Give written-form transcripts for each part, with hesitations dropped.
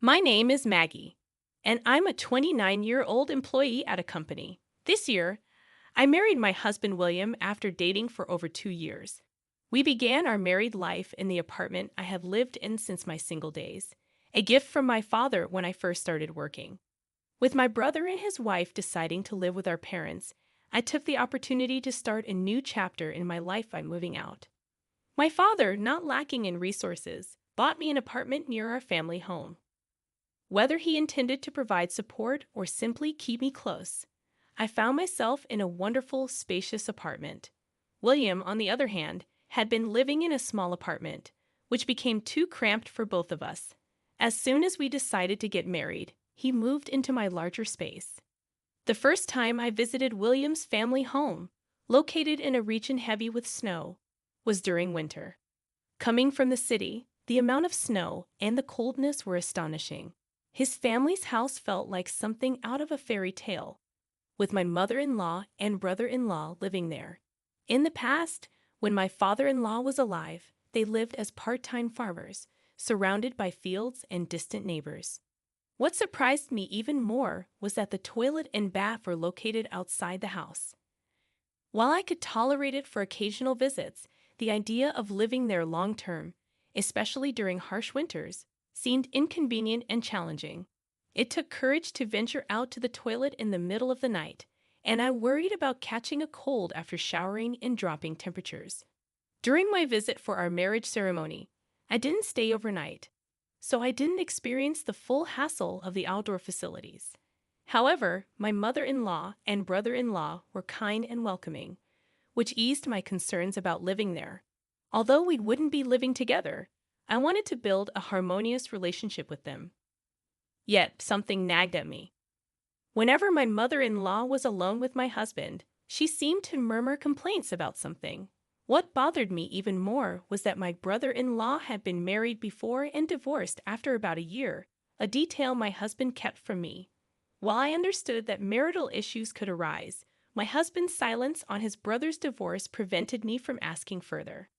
My name is Maggie, and I'm a 29-year-old employee at a company. This year, I married my husband William after dating for over 2 years. We began our married life in the apartment I have lived in since my single days, a gift from my father when I first started working. With my brother and his wife deciding to live with our parents, I took the opportunity to start a new chapter in my life by moving out. My father, not lacking in resources, bought me an apartment near our family home. Whether he intended to provide support or simply keep me close, I found myself in a wonderful, spacious apartment. William, on the other hand, had been living in a small apartment, which became too cramped for both of us. As soon as we decided to get married, he moved into my larger space. The first time I visited William's family home, located in a region heavy with snow, was during winter. Coming from the city, the amount of snow and the coldness were astonishing. His family's house felt like something out of a fairy tale, with my mother-in-law and brother-in-law living there. In the past, when my father-in-law was alive, they lived as part-time farmers, surrounded by fields and distant neighbors. What surprised me even more was that the toilet and bath were located outside the house. While I could tolerate it for occasional visits, the idea of living there long-term, especially during harsh winters, seemed inconvenient and challenging. It took courage to venture out to the toilet in the middle of the night, and I worried about catching a cold after showering in dropping temperatures. During my visit for our marriage ceremony, I didn't stay overnight, so I didn't experience the full hassle of the outdoor facilities. However, my mother-in-law and brother-in-law were kind and welcoming, which eased my concerns about living there. Although we wouldn't be living together, I wanted to build a harmonious relationship with them. Yet something nagged at me. Whenever my mother-in-law was alone with my husband, she seemed to murmur complaints about something. What bothered me even more was that my brother-in-law had been married before and divorced after about a year, a detail my husband kept from me. While I understood that marital issues could arise, my husband's silence on his brother's divorce prevented me from asking further.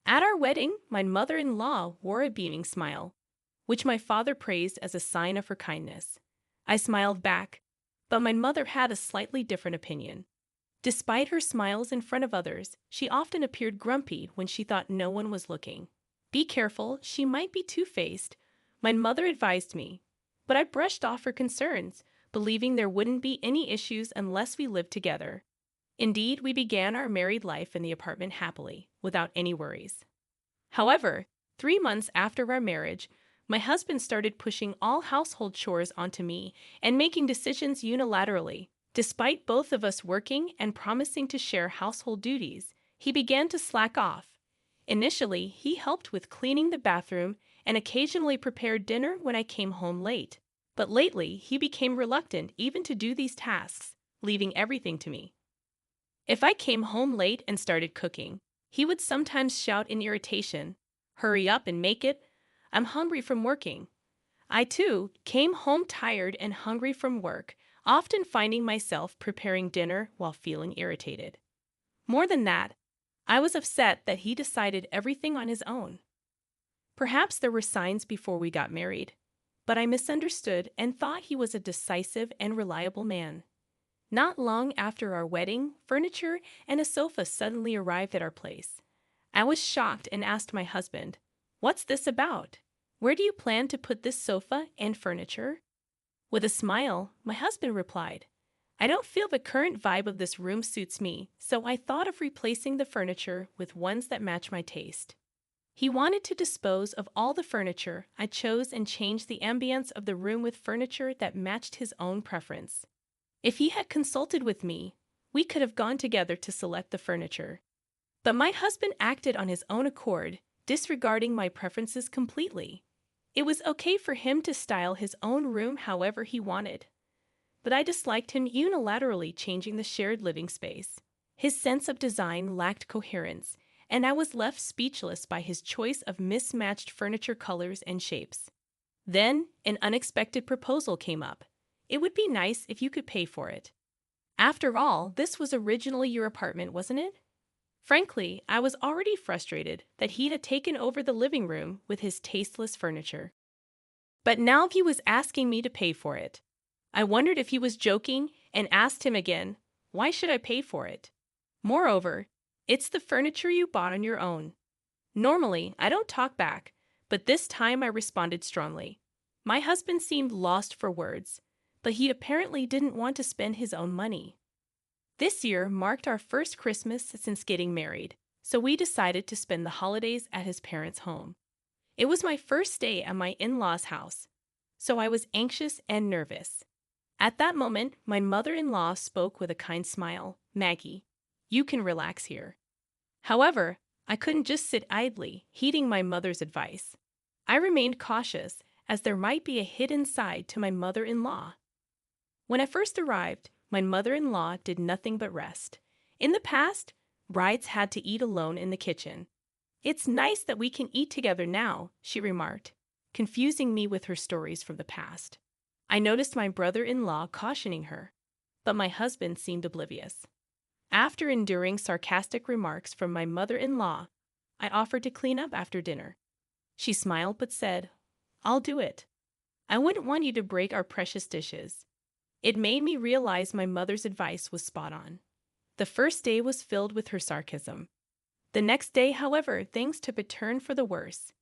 At our wedding, my mother-in-law wore a beaming smile, which my father praised as a sign of her kindness. I smiled back, but my mother had a slightly different opinion. Despite her smiles in front of others, she often appeared grumpy when she thought no one was looking. Be careful, she might be two-faced, my mother advised me, but I brushed off her concerns, believing there wouldn't be any issues unless we lived together. Indeed, we began our married life in the apartment happily, without any worries. However, 3 months after our marriage, my husband started pushing all household chores onto me and making decisions unilaterally. Despite both of us working and promising to share household duties, he began to slack off. Initially, he helped with cleaning the bathroom and occasionally prepared dinner when I came home late. But lately, he became reluctant even to do these tasks, leaving everything to me. If I came home late and started cooking, he would sometimes shout in irritation, "Hurry up and make it. I'm hungry from working." I, too, came home tired and hungry from work, often finding myself preparing dinner while feeling irritated. More than that, I was upset that he decided everything on his own. Perhaps there were signs before we got married, but I misunderstood and thought he was a decisive and reliable man. Not long after our wedding, furniture and a sofa suddenly arrived at our place. I was shocked and asked my husband, "What's this about? Where do you plan to put this sofa and furniture?" With a smile, my husband replied, "I don't feel the current vibe of this room suits me, so I thought of replacing the furniture with ones that match my taste." He wanted to dispose of all the furniture I chose and change the ambience of the room with furniture that matched his own preference. If he had consulted with me, we could have gone together to select the furniture. But my husband acted on his own accord, disregarding my preferences completely. It was okay for him to style his own room however he wanted. But I disliked him unilaterally changing the shared living space. His sense of design lacked coherence, and I was left speechless by his choice of mismatched furniture colors and shapes. Then, an unexpected proposal came up. "It would be nice if you could pay for it." After all, this was originally your apartment, wasn't it? Frankly, I was already frustrated that he had taken over the living room with his tasteless furniture. But now he was asking me to pay for it. I wondered if he was joking and asked him again, why should I pay for it? Moreover, it's the furniture you bought on your own. Normally, I don't talk back, but this time I responded strongly. My husband seemed lost for words, but he apparently didn't want to spend his own money. This year marked our first Christmas since getting married, so we decided to spend the holidays at his parents' home. It was my first day at my in-laws' house, so I was anxious and nervous. At that moment, my mother-in-law spoke with a kind smile. Maggie, you can relax here. However, I couldn't just sit idly, heeding my mother's advice. I remained cautious, as there might be a hidden side to my mother-in-law. When I first arrived, my mother-in-law did nothing but rest. In the past, brides had to eat alone in the kitchen. It's nice that we can eat together now, she remarked, confusing me with her stories from the past. I noticed my brother-in-law cautioning her, but my husband seemed oblivious. After enduring sarcastic remarks from my mother-in-law, I offered to clean up after dinner. She smiled but said, I'll do it. I wouldn't want you to break our precious dishes. It made me realize my mother's advice was spot on. The first day was filled with her sarcasm. The next day, however, things took a turn for the worse.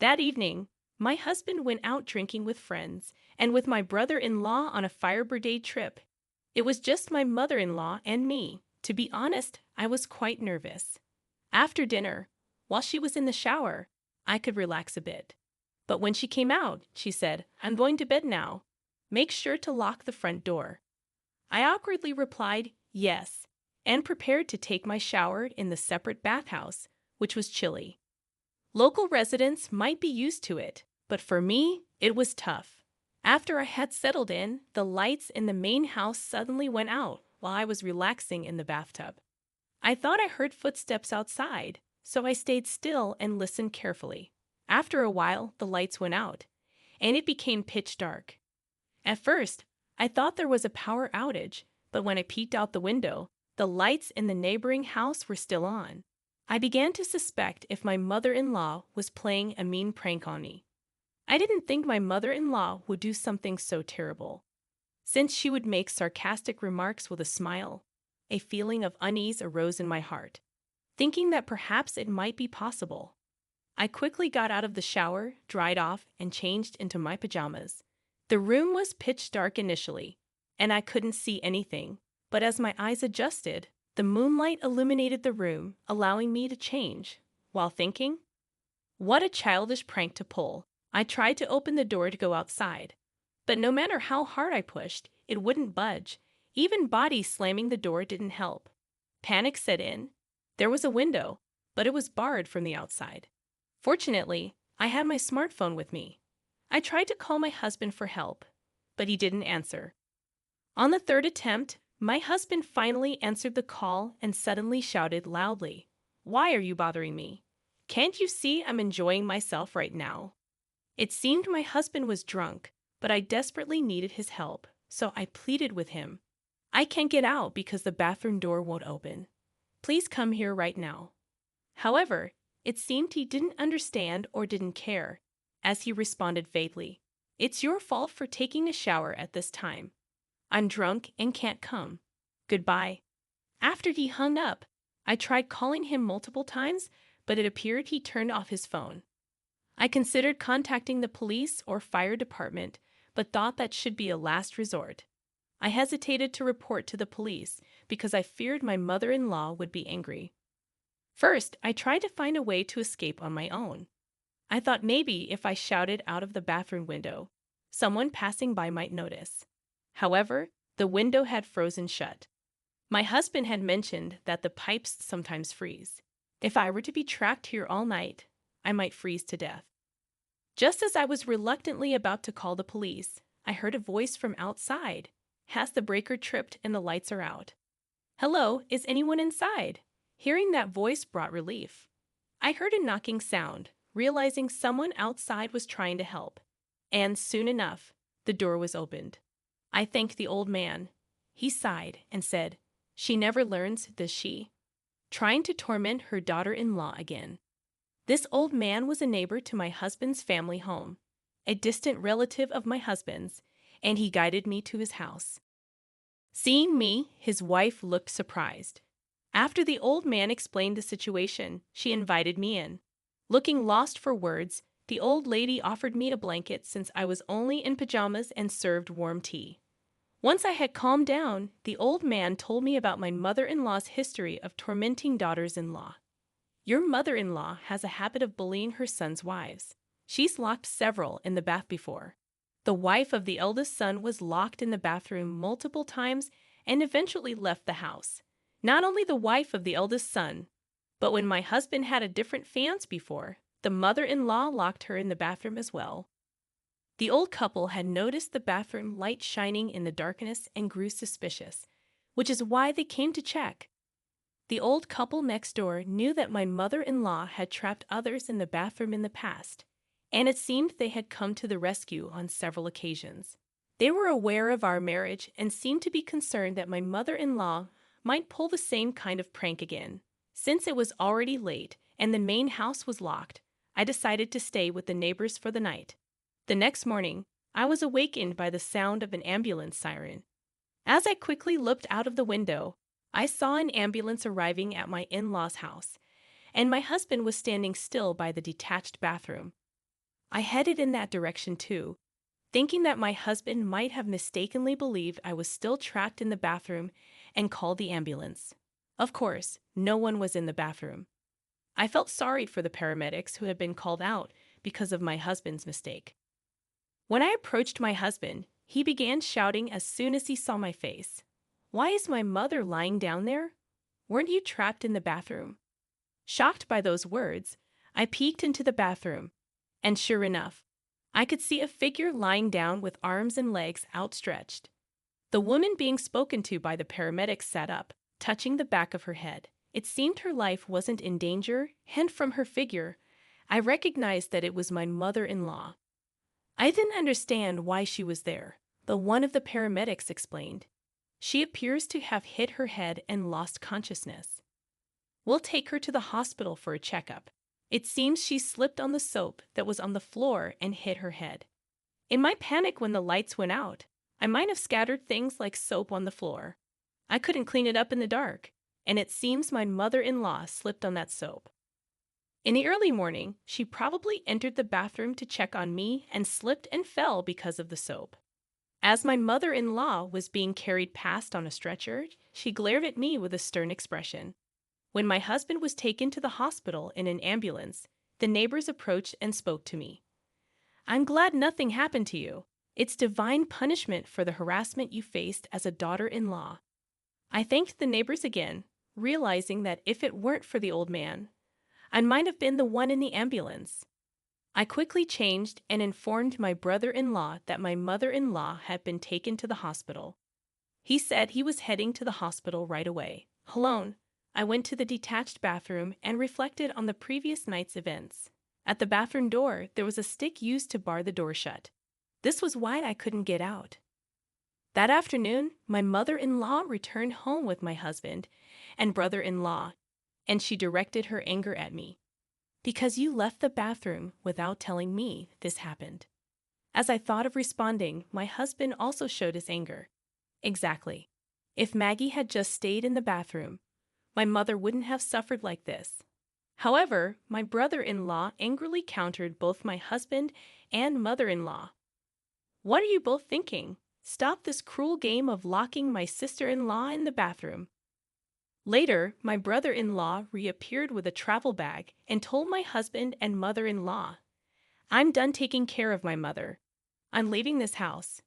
That evening, my husband went out drinking with friends and with my brother-in-law on a fire brigade trip. It was just my mother-in-law and me. To be honest, I was quite nervous. After dinner, while she was in the shower, I could relax a bit. But when she came out, she said, I'm going to bed now. Make sure to lock the front door. I awkwardly replied, yes, and prepared to take my shower in the separate bathhouse, which was chilly. Local residents might be used to it, but for me, it was tough. After I had settled in, the lights in the main house suddenly went out while I was relaxing in the bathtub. I thought I heard footsteps outside, so I stayed still and listened carefully. After a while, the lights went out, and it became pitch dark. At first, I thought there was a power outage, but when I peeked out the window, the lights in the neighboring house were still on. I began to suspect if my mother-in-law was playing a mean prank on me. I didn't think my mother-in-law would do something so terrible. Since she would make sarcastic remarks with a smile, a feeling of unease arose in my heart, thinking that perhaps it might be possible. I quickly got out of the shower, dried off, and changed into my pajamas. The room was pitch dark initially, and I couldn't see anything, but as my eyes adjusted, the moonlight illuminated the room, allowing me to change. While thinking, what a childish prank to pull. I tried to open the door to go outside, but no matter how hard I pushed, it wouldn't budge. Even body slamming the door didn't help. Panic set in. There was a window, but it was barred from the outside. Fortunately, I had my smartphone with me. I tried to call my husband for help, but he didn't answer. On the third attempt, my husband finally answered the call and suddenly shouted loudly, "Why are you bothering me? Can't you see I'm enjoying myself right now?" It seemed my husband was drunk, but I desperately needed his help, so I pleaded with him. "I can't get out because the bathroom door won't open. Please come here right now." However, it seemed he didn't understand or didn't care, as he responded vaguely, "It's your fault for taking a shower at this time. I'm drunk and can't come. Goodbye." After he hung up, I tried calling him multiple times, but it appeared he turned off his phone. I considered contacting the police or fire department, but thought that should be a last resort. I hesitated to report to the police because I feared my mother-in-law would be angry. First, I tried to find a way to escape on my own. I thought maybe if I shouted out of the bathroom window, someone passing by might notice. However, the window had frozen shut. My husband had mentioned that the pipes sometimes freeze. If I were to be trapped here all night, I might freeze to death. Just as I was reluctantly about to call the police, I heard a voice from outside. "Has the breaker tripped and the lights are out?" "Hello, is anyone inside?" Hearing that voice brought relief. I heard a knocking sound, realizing someone outside was trying to help. And soon enough, the door was opened. I thanked the old man. He sighed and said, "She never learns, does she?" Trying to torment her daughter-in-law again. This old man was a neighbor to my husband's family home. a distant relative of my husband's, and he guided me to his house. Seeing me, his wife looked surprised. After the old man explained the situation, she invited me in. Looking lost for words, the old lady offered me a blanket since I was only in pajamas and served warm tea. Once I had calmed down, the old man told me about my mother-in-law's history of tormenting daughters-in-law. Your mother-in-law has a habit of bullying her son's wives. She's locked several in the bath before. The wife of the eldest son was locked in the bathroom multiple times and eventually left the house. Not only the wife of the eldest son, but when my husband had a different fiancé before, the mother-in-law locked her in the bathroom as well. The old couple had noticed the bathroom light shining in the darkness and grew suspicious, which is why they came to check. The old couple next door knew that my mother-in-law had trapped others in the bathroom in the past, and it seemed they had come to the rescue on several occasions. They were aware of our marriage and seemed to be concerned that my mother-in-law might pull the same kind of prank again. Since it was already late and the main house was locked, I decided to stay with the neighbors for the night. The next morning, I was awakened by the sound of an ambulance siren. As I quickly looked out of the window, I saw an ambulance arriving at my in-laws' house, and my husband was standing still by the detached bathroom. I headed in that direction too, thinking that my husband might have mistakenly believed I was still trapped in the bathroom and called the ambulance. Of course, no one was in the bathroom. I felt sorry for the paramedics who had been called out because of my husband's mistake. When I approached my husband, he began shouting as soon as he saw my face. "Why is my mother lying down there? Weren't you trapped in the bathroom?" Shocked by those words, I peeked into the bathroom, and sure enough, I could see a figure lying down with arms and legs outstretched. The woman being spoken to by the paramedics sat up, touching the back of her head. It seemed her life wasn't in danger, and from her figure, I recognized that it was my mother-in-law. I didn't understand why she was there, but one of the paramedics explained. She appears to have hit her head and lost consciousness. We'll take her to the hospital for a checkup. It seems she slipped on the soap that was on the floor and hit her head. In my panic when the lights went out, I might have scattered things like soap on the floor. I couldn't clean it up in the dark, and it seems my mother-in-law slipped on that soap. In the early morning, she probably entered the bathroom to check on me and slipped and fell because of the soap. As my mother-in-law was being carried past on a stretcher, she glared at me with a stern expression. When my husband was taken to the hospital in an ambulance, the neighbors approached and spoke to me. "I'm glad nothing happened to you. It's divine punishment for the harassment you faced as a daughter-in-law." I thanked the neighbors again, realizing that if it weren't for the old man, I might have been the one in the ambulance. I quickly changed and informed my brother-in-law that my mother-in-law had been taken to the hospital. He said he was heading to the hospital right away. Alone, I went to the detached bathroom and reflected on the previous night's events. At the bathroom door, there was a stick used to bar the door shut. This was why I couldn't get out. That afternoon, my mother-in-law returned home with my husband and brother-in-law, and she directed her anger at me. "Because you left the bathroom without telling me this happened." As I thought of responding, my husband also showed his anger. Exactly. If Maggie had just stayed in the bathroom, my mother wouldn't have suffered like this. However, my brother-in-law angrily countered both my husband and mother-in-law. "What are you both thinking? Stop this cruel game of locking my sister-in-law in the bathroom." Later, my brother-in-law reappeared with a travel bag and told my husband and mother-in-law, "I'm done taking care of my mother. I'm leaving this house.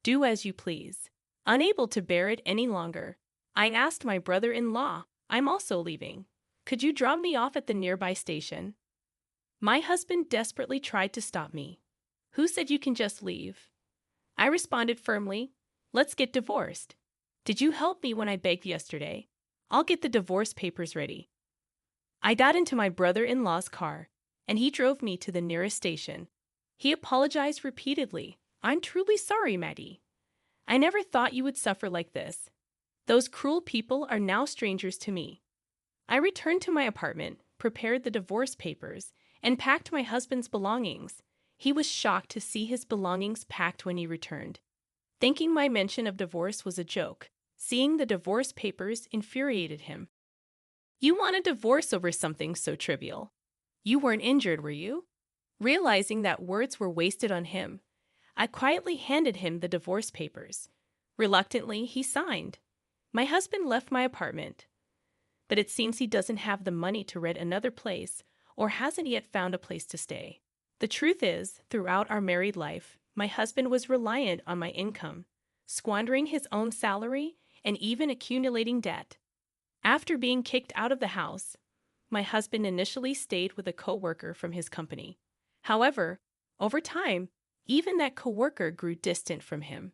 Do as you please." Unable to bear it any longer, I asked my brother-in-law, "I'm also leaving. Could you drop me off at the nearby station?" My husband desperately tried to stop me. "Who said you can just leave?" I responded firmly, "Let's get divorced. Did you help me when I begged yesterday? I'll get the divorce papers ready." I got into my brother-in-law's car, and he drove me to the nearest station. He apologized repeatedly. "I'm truly sorry, Maggie. I never thought you would suffer like this. Those cruel people are now strangers to me." I returned to my apartment, prepared the divorce papers, and packed my husband's belongings. He was shocked to see his belongings packed when he returned, thinking my mention of divorce was a joke. Seeing the divorce papers infuriated him. You want a divorce over something so trivial. You weren't injured, were you? Realizing that words were wasted on him, I quietly handed him the divorce papers. Reluctantly, he signed. My husband left my apartment, but it seems he doesn't have the money to rent another place or hasn't yet found a place to stay. The truth is, throughout our married life, my husband was reliant on my income, squandering his own salary and even accumulating debt. After being kicked out of the house, my husband initially stayed with a coworker from his company. However, over time, even that coworker grew distant from him,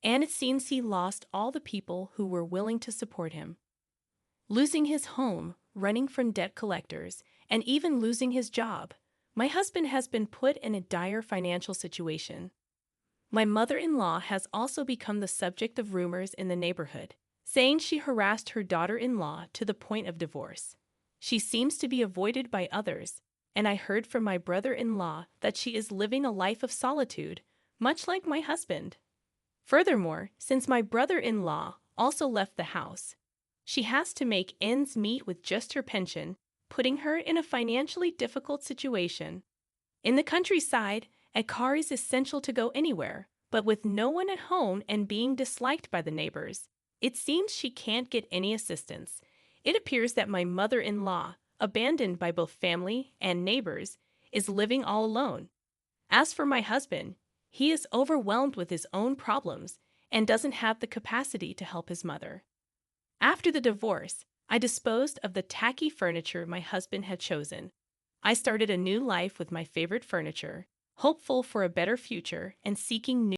and it seems he lost all the people who were willing to support him. Losing his home, running from debt collectors, and even losing his job, my husband has been put in a dire financial situation. My mother-in-law has also become the subject of rumors in the neighborhood, saying she harassed her daughter-in-law to the point of divorce. She seems to be avoided by others, and I heard from my brother-in-law that she is living a life of solitude, much like my husband. Furthermore, since my brother-in-law also left the house, she has to make ends meet with just her pension, putting her in a financially difficult situation. In the countryside, a car is essential to go anywhere, but with no one at home and being disliked by the neighbors, it seems she can't get any assistance. It appears that my mother-in-law, abandoned by both family and neighbors, is living all alone. As for my husband, he is overwhelmed with his own problems and doesn't have the capacity to help his mother. After the divorce, I disposed of the tacky furniture my husband had chosen. I started a new life with my favorite furniture, hopeful for a better future and seeking new